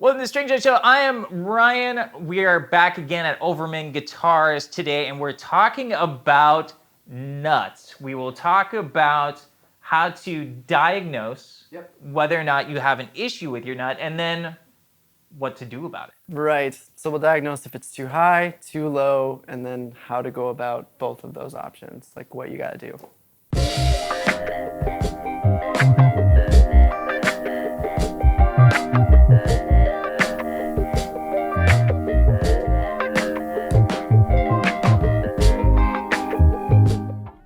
Welcome to the Stringjoy Show. I am Ryan. We are back again at Overman Guitars today, and we're talking about nuts. We will talk about how to diagnose whether or not you have an issue with your nut, and then what to do about it. Right. So we'll diagnose if it's too high, too low, and then how to go about both of those options, like what you got to do.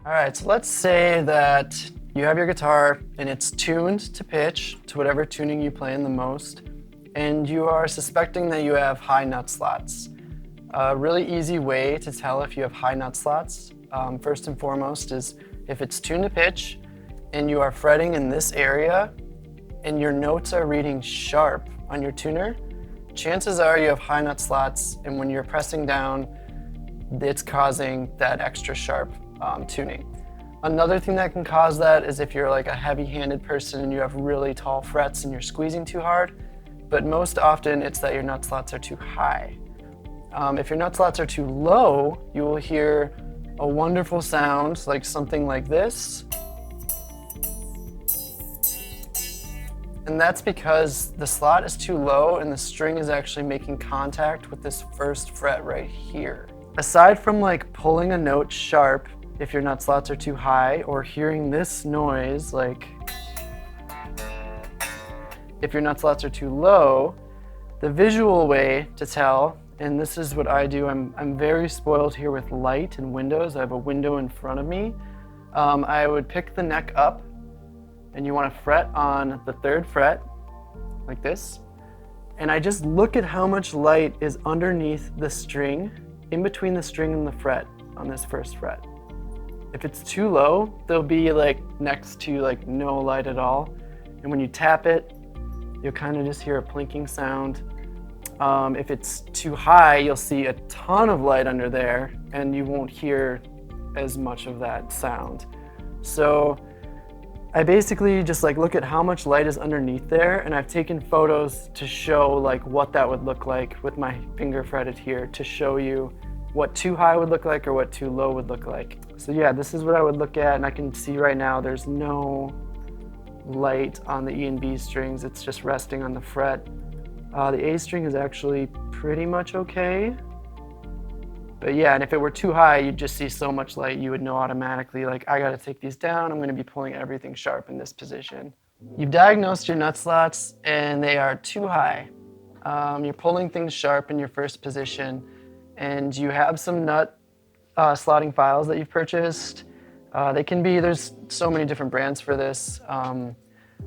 All right, so let's say that you have your guitar and it's tuned to pitch, to whatever tuning you play in the most, and you are suspecting that you have high nut slots. A really easy way to tell if you have high nut slots, first and foremost, is if it's tuned to pitch and you are fretting in this area and your notes are reading sharp on your tuner, chances are you have high nut slots, and when you're pressing down, it's causing that extra sharp tuning. Another thing that can cause that is if you're like a heavy-handed person and you have really tall frets and you're squeezing too hard, but most often it's that your nut slots are too high. If your nut slots are too low, you will hear a wonderful sound, like something like this. And that's because the slot is too low and the string is actually making contact with this first fret right here. Aside from like pulling a note sharp, if your nut slots are too high, or hearing this noise, like if your nut slots are too low, the visual way to tell, and this is what I do, I'm very spoiled here with light and windows. I have a window in front of me. I would pick the neck up, and you want to fret on the 3rd fret, like this. And I just look at how much light is underneath the string, in between the string and the fret on this 1st fret. If it's too low, there'll be like next to like no light at all. And when you tap it, you'll kind of just hear a plinking sound. If it's too high, you'll see a ton of light under there and you won't hear as much of that sound. So I basically just like look at how much light is underneath there, and I've taken photos to show like what that would look like with my finger fretted here to show you what too high would look like or what too low would look like. So yeah, this is what I would look at, and I can see right now there's no light on the E and B strings. It's just resting on the fret. The A string is actually pretty much okay. But yeah, and if it were too high, you'd just see so much light, you would know automatically, like, I gotta take these down, I'm gonna be pulling everything sharp in this position. You've diagnosed your nut slots and they are too high. You're pulling things sharp in your first position, and you have some nut slotting files that you've purchased. They can be, there's so many different brands for this.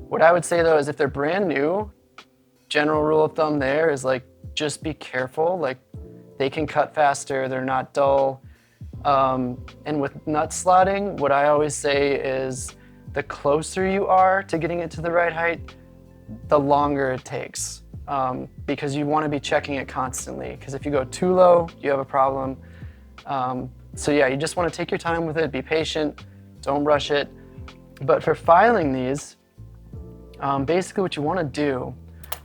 What I would say though is if they're brand new, general rule of thumb there is like, just be careful. Like, they can cut faster, they're not dull. And with nut slotting, what I always say is the closer you are to getting it to the right height, the longer it takes. Because you want to be checking it constantly. Because if you go too low, you have a problem. So yeah, you just want to take your time with it, be patient, don't rush it. But for filing these, basically what you want to do,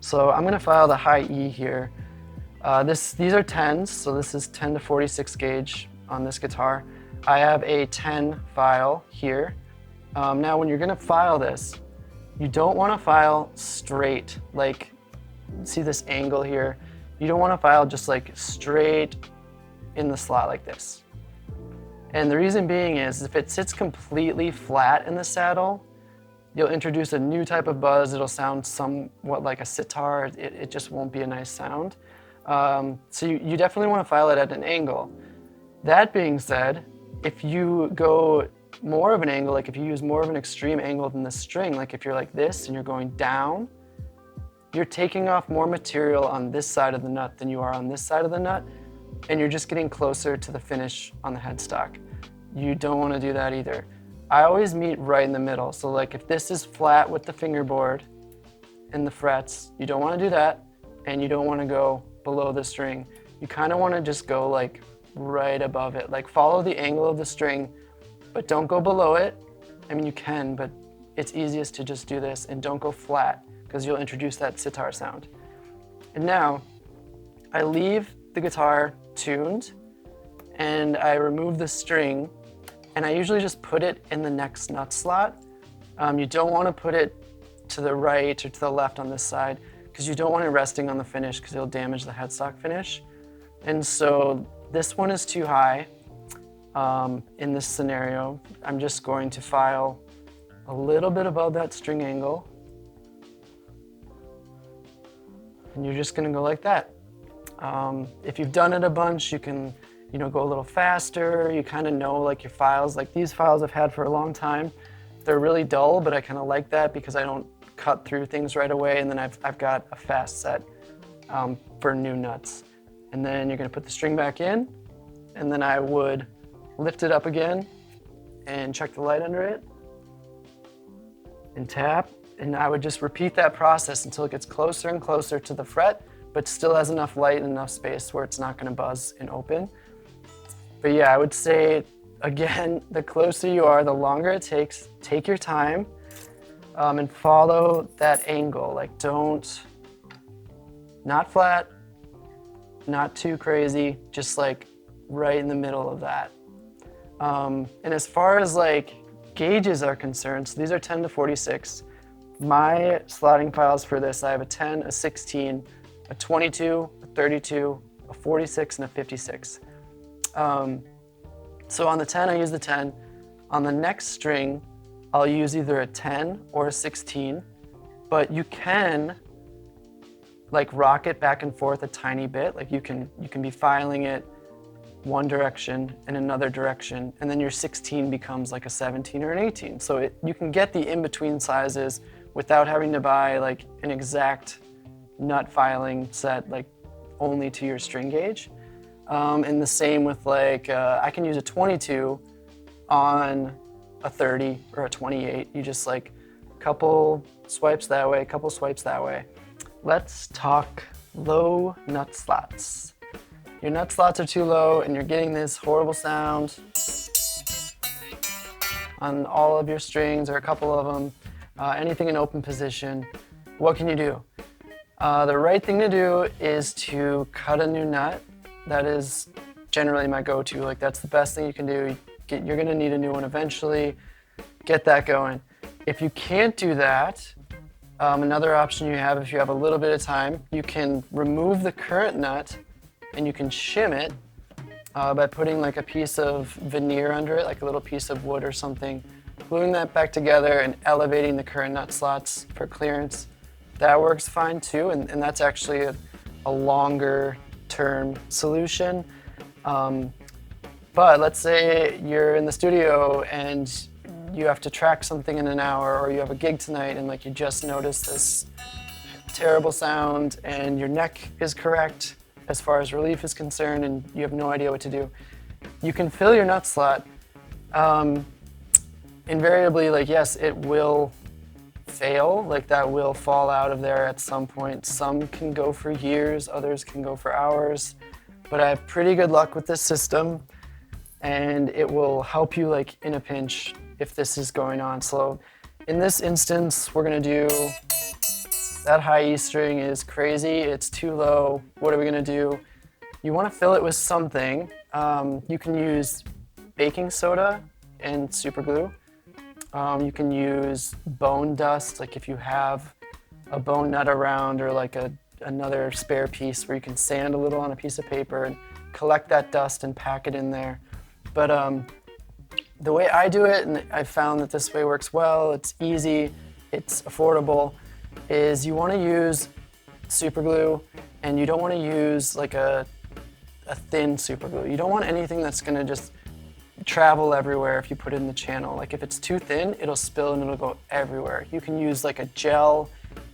so I'm going to file the high E here. These are 10s, so this is 10 to 46 gauge on this guitar. I have a 10 file here. Now when you're going to file this, you don't want to file straight, like, see this angle here? You don't want to file just like straight in the slot like this. And the reason being is if it sits completely flat in the saddle, you'll introduce a new type of buzz. It'll sound somewhat like a sitar. It just won't be a nice sound. So you definitely want to file it at an angle. That being said, if you go more of an angle, like if you use more of an extreme angle than the string, like if you're like this and you're going down, you're taking off more material on this side of the nut than you are on this side of the nut, and you're just getting closer to the finish on the headstock. You don't want to do that either. I always meet right in the middle. So like if this is flat with the fingerboard and the frets, you don't want to do that, and you don't want to go below the string. You kind of want to just go like right above it. Like follow the angle of the string, but don't go below it. I mean, you can, but it's easiest to just do this, and don't go flat because you'll introduce that sitar sound. And now I leave the guitar tuned and I remove the string, and I usually just put it in the next nut slot. You don't want to put it to the right or to the left on this side because you don't want it resting on the finish because it'll damage the headstock finish. And so this one is too high. In this scenario, I'm just going to file a little bit above that string angle. And you're just gonna go like that. If you've done it a bunch, you can go a little faster. You kind of know like your files, like these files I've had for a long time. They're really dull, but I kind of like that because I don't cut through things right away. And then I've got a fast set for new nuts. And then you're gonna put the string back in, and then I would lift it up again and check the light under it and tap. And I would just repeat that process until it gets closer and closer to the fret, but still has enough light and enough space where it's not gonna buzz and open. But yeah, I would say, again, the closer you are, the longer it takes. Take your time and follow that angle. Like not flat, not too crazy, just like right in the middle of that. And as far as like gauges are concerned, so these are 10 to 46. My slotting files for this, I have a 10, a 16, a 22, a 32, a 46, and a 56. So on the 10, I use the 10. On the next string, I'll use either a 10 or a 16, but you can like rock it back and forth a tiny bit. Like you can be filing it one direction and another direction, and then your 16 becomes like a 17 or an 18. So you can get the in-between sizes without having to buy like an exact nut filing set like only to your string gauge. And the same with like, I can use a 22 on a 30 or a 28. You just like couple swipes that way, couple swipes that way. Let's talk low nut slots. Your nut slots are too low and you're getting this horrible sound on all of your strings or a couple of them, anything in open position. What can you do? The right thing to do is to cut a new nut. That is generally my go-to. Like that's the best thing you can do. You're gonna need a new one eventually. Get that going. If you can't do that, another option you have, if you have a little bit of time, you can remove the current nut and you can shim it by putting like a piece of veneer under it, like a little piece of wood or something, gluing that back together and elevating the current nut slots for clearance. That works fine too, and that's actually a longer term solution. But let's say you're in the studio and you have to track something in an hour, or you have a gig tonight and like you just noticed this terrible sound and your neck is correct as far as relief is concerned and you have no idea what to do. You can fill your nut slot. Invariably, like yes, it will fail, like that will fall out of there at some point. Some can go for years, others can go for hours, but I have pretty good luck with this system and it will help you like in a pinch if this is going on. So in this instance, we're gonna do, that high E string is crazy, it's too low. What are we gonna do? You wanna fill it with something. You can use baking soda and super glue. You can use bone dust, like if you have a bone nut around or like another spare piece where you can sand a little on a piece of paper and collect that dust and pack it in there. But the way I do it, and I've found that this way works well, it's easy, it's affordable, is you want to use super glue and you don't want to use like a thin super glue. You don't want anything that's going to just travel everywhere if you put it in the channel. Like if it's too thin, it'll spill and it'll go everywhere. You can use like a gel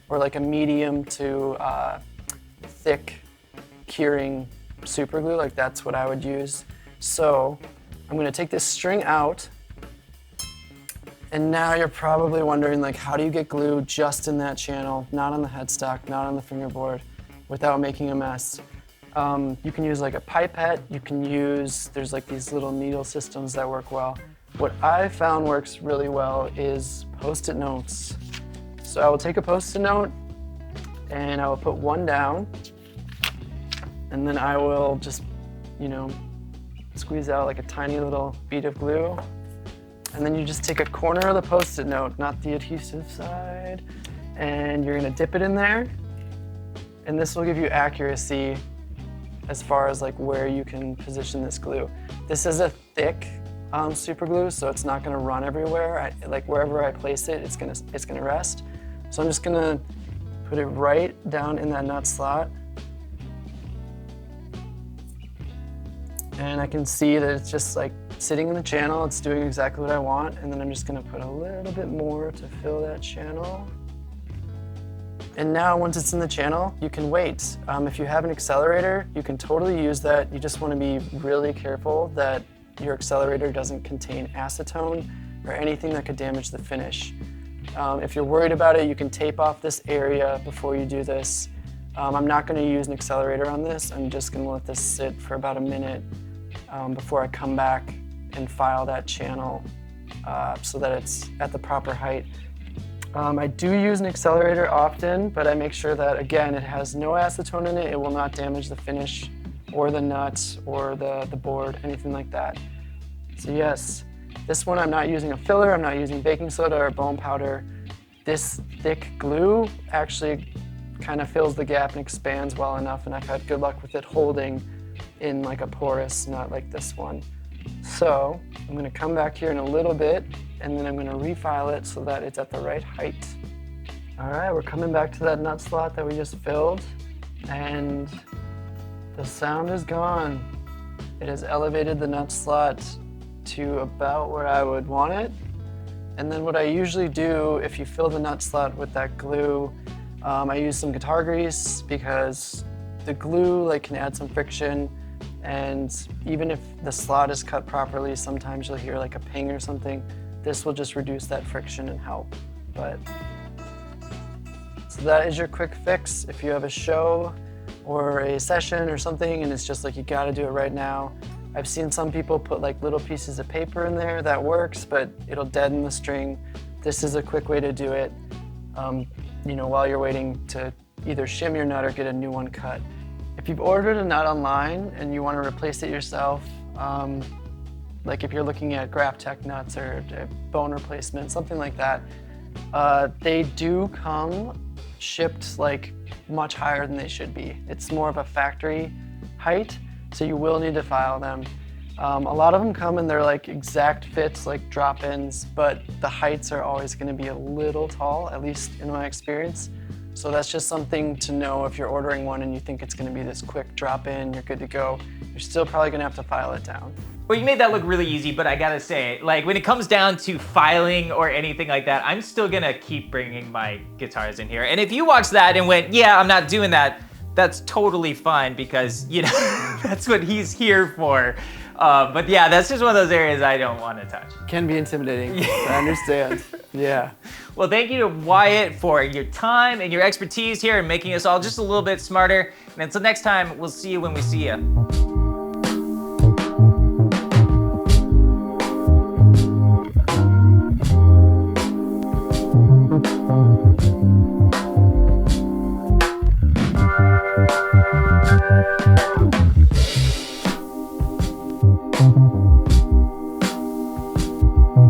or like a medium to thick curing super glue, like that's what I would use. So I'm gonna take this string out, and now you're probably wondering like, how do you get glue just in that channel, not on the headstock, not on the fingerboard, without making a mess? You can use like a pipette, you can use, there's like these little needle systems that work well. What I found works really well is Post-it notes. So I will take a Post-it note and I will put one down And then I will just, you know, squeeze out like a tiny little bead of glue. And then you just take a corner of the Post-it note, not the adhesive side, and you're gonna dip it in there. And this will give you accuracy as far as like where you can position this glue. This is a thick super glue, so it's not gonna run everywhere. Like wherever I place it, it's gonna rest. So I'm just gonna put it right down in that nut slot. And I can see that it's just like sitting in the channel, it's doing exactly what I want, and then I'm just gonna put a little bit more to fill that channel. And now once it's in the channel, you can wait. If you have an accelerator, you can totally use that. You just wanna be really careful that your accelerator doesn't contain acetone or anything that could damage the finish. If you're worried about it, you can tape off this area before you do this. I'm not gonna use an accelerator on this. I'm just gonna let this sit for about a minute before I come back and file that channel so that it's at the proper height. I do use an accelerator often, but I make sure that, again, it has no acetone in it. It will not damage the finish or the nuts or the board, anything like that. So yes, this one I'm not using a filler, I'm not using baking soda or bone powder. This thick glue actually kind of fills the gap and expands well enough, and I've had good luck with it holding in like a porous nut like this one. So I'm gonna come back here in a little bit, and then I'm gonna refile it so that it's at the right height. All right, we're coming back to that nut slot that we just filled, and the sound is gone. It has elevated the nut slot to about where I would want it. And then what I usually do, if you fill the nut slot with that glue, I use some guitar grease because the glue can add some friction, and even if the slot is cut properly, sometimes you'll hear like a ping or something. This will just reduce that friction and help. So that is your quick fix. If you have a show or a session or something and it's just like you gotta do it right now. I've seen some people put like little pieces of paper in there. That works, but it'll deaden the string. This is a quick way to do it, while you're waiting to either shim your nut or get a new one cut. If you've ordered a nut online and you want to replace it yourself, like if you're looking at Graptec nuts or bone replacement, something like that, they do come shipped like much higher than they should be. It's more of a factory height, so you will need to file them. A lot of them come in their like exact fits, like drop-ins, but the heights are always going to be a little tall, at least in my experience. So that's just something to know if you're ordering one and you think it's going to be this quick drop-in, you're good to go. You're still probably going to have to file it down. Well, you made that look really easy, but I gotta say, like when it comes down to filing or anything like that, I'm still gonna keep bringing my guitars in here. And if you watched that and went, yeah, I'm not doing that, that's totally fine because, that's what he's here for. But yeah, that's just one of those areas I don't want to touch. Can be intimidating, I understand. Yeah. Well, thank you to Wyatt for your time and your expertise here and making us all just a little bit smarter. And until next time, we'll see you when we see you.